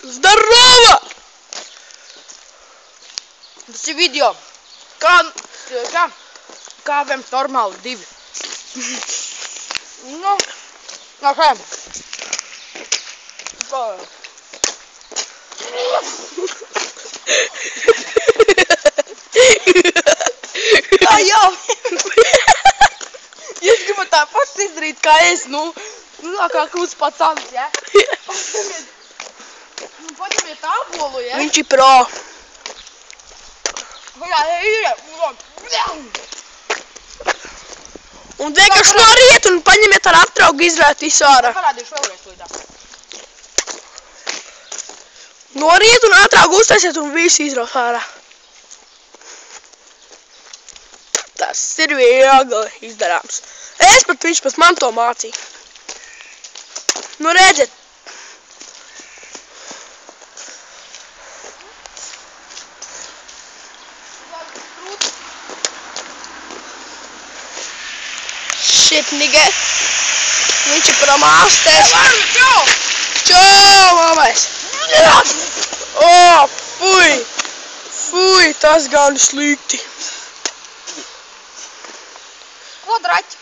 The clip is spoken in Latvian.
Здорово! Tas ir video. Kā vem normāli divi. Nu, ok. Tā jau. Jūs gribat tā paši izdarīt, kā es, nu kā kļūst pacans, ja? Paņemiet ābolu, ja? Viņš ir pro. Un vienkārši no rieta un paņemiet ar aptraugu izrēt visu ārā. Parādīšu vēlreiz līdā. No rieta un aptraugu uztaisiet un visu izraut ārā. Tas ir viegli izdarāms. Viņš pat man to mācīja. Nu redziet. Shit, nigga. Viņš ir pramāstēs. Čau, mamais. O, fuj. Fuj, tas gan slikti. Kvadratик.